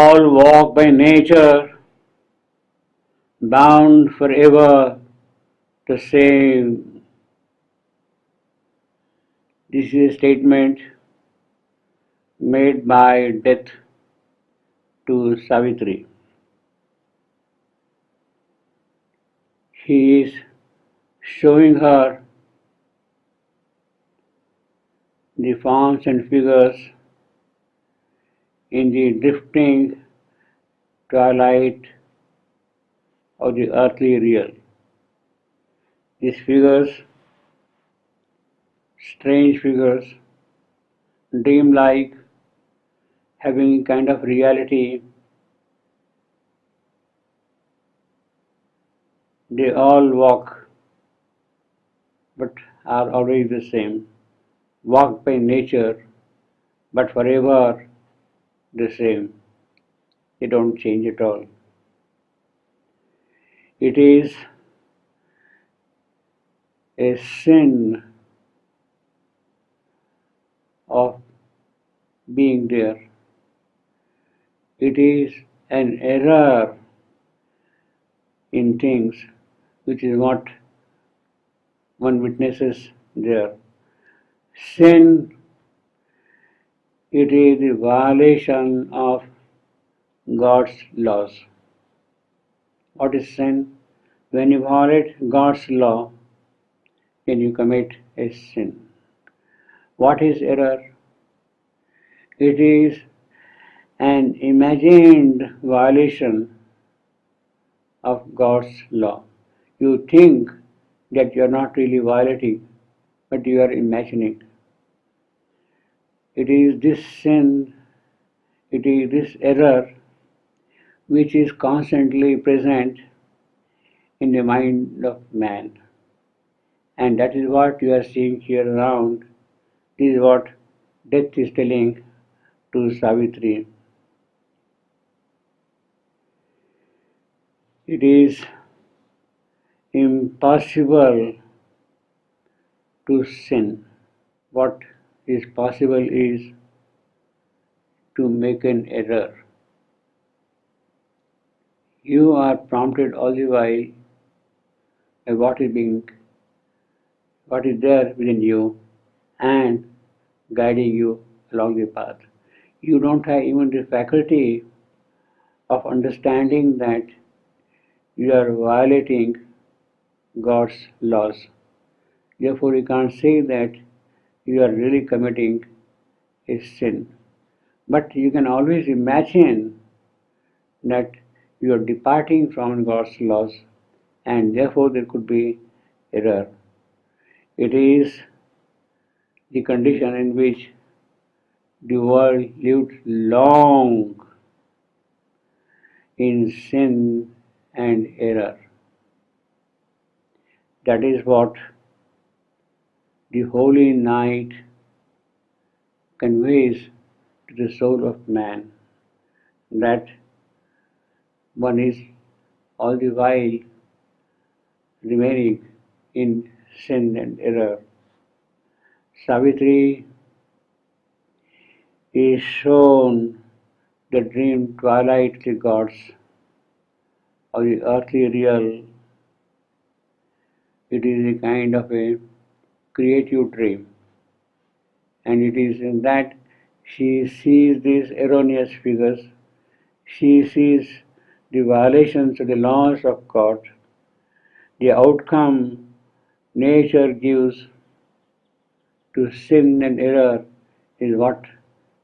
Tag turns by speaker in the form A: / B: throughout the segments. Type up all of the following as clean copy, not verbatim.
A: all walk by nature, bound forever the same. This is a statement made by Death to Savitri. He is showing her the forms and figures in the drifting twilight of the earthly real. These figures, strange figures, dream-like, having a kind of reality, they all walk, but are always the same. Walk by nature, but forever the same. They don't change at all. It is a sin of being there. It is an error in things which is what one witnesses there. Sin, it is the violation of God's laws. What is sin? When you violate God's law, then you commit a sin. What is error? It is an imagined violation of God's law. You think that you are not really violating, but you are imagining. It is this sin, it is this error which is constantly present in the mind of man. And that is what you are seeing here around. This is what Death is telling to Savitri. It is impossible to sin. What is possible is to make an error. You are prompted all the while by what is there within you and guiding you along the path. You don't have even the faculty of understanding that you are violating God's laws. Therefore, you can't say that you are really committing a sin. But you can always imagine that you are departing from God's laws and therefore there could be error. It is the condition in which the world lived long in sin and error. That is what the holy night conveys to the soul of man, that one is all the while remaining in sin and error. Savitri is shown the dream twilight the gods of the earthly real. It is a kind of a creative dream, and it is in that she sees these erroneous figures, she sees the violations of the laws of God, the outcome nature gives to sin and error is what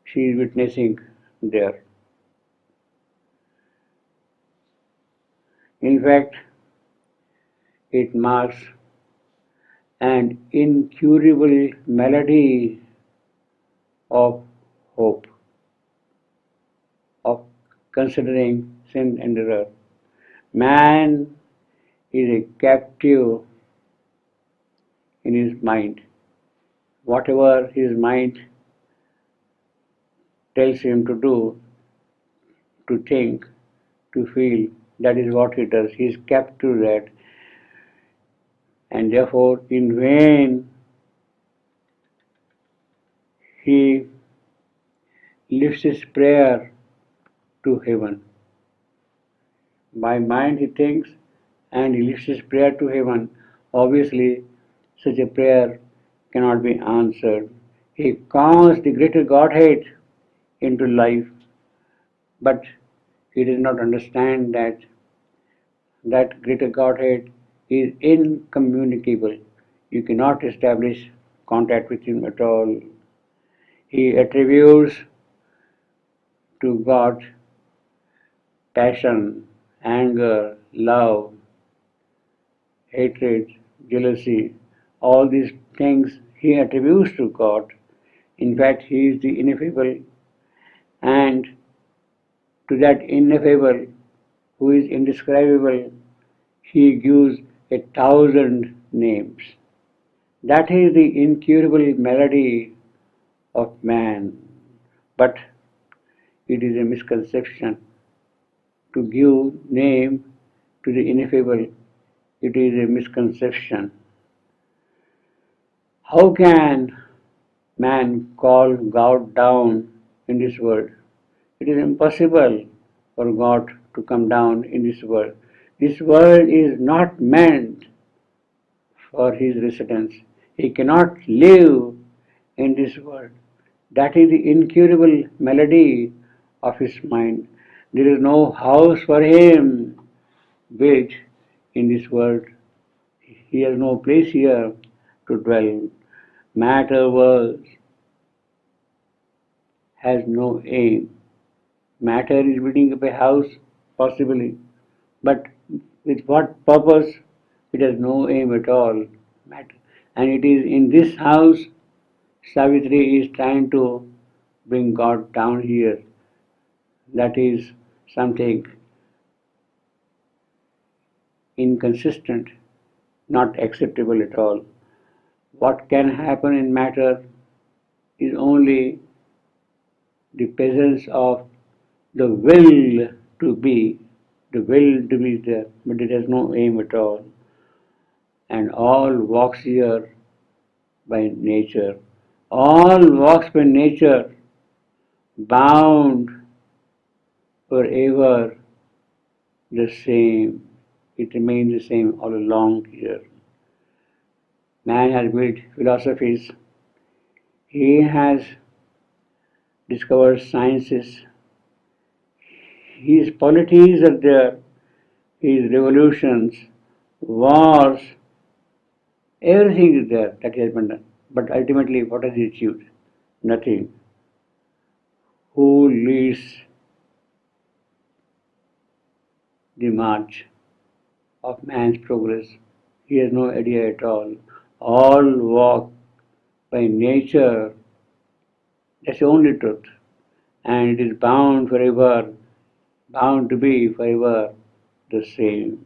A: she is witnessing there. In fact, it marks an incurable malady of hope, of considering sin and error. Man is a captive in his mind. Whatever his mind tells him to do, to think, to feel, that is what he does. He is captive to that. And therefore, in vain, he lifts his prayer to heaven. By mind he thinks and he lifts his prayer to heaven. Obviously, such a prayer cannot be answered. He calls the greater Godhead into life, but he does not understand that that greater Godhead is incommunicable. You cannot establish contact with him at all. He attributes to God passion, anger, love, hatred, jealousy, all these things he attributes to God. In fact, he is the ineffable, and to that ineffable, who is indescribable, he gives 1,000 names. That is the incurable malady of man. But it is a misconception to give name to the ineffable. It is a misconception. How can man call God down in this world? It is impossible for God to come down in this world. This world is not meant for his residence. He cannot live in this world. That is the incurable malady of his mind. There is no house for him built in this world. He has no place here to dwell. Matter world has no aim. Matter is building up a house, possibly, but with what purpose? It has no aim at all. Matter. And it is in this house Savitri is trying to bring God down here. That is something inconsistent, not acceptable at all. What can happen in matter is only the presence of the will to be, the will to be there, but it has no aim at all. And all walks here by nature. All walks by nature, bound forever the same. It remains the same all along here. Man has built philosophies. He has discovered sciences. His polities are there. His revolutions, wars, everything is there that he has been done. But ultimately, what has he achieved? Nothing. Who leads the march of man's progress? He has no idea at all. All walk by nature. That's the only truth. And it is bound forever, bound to be forever the same.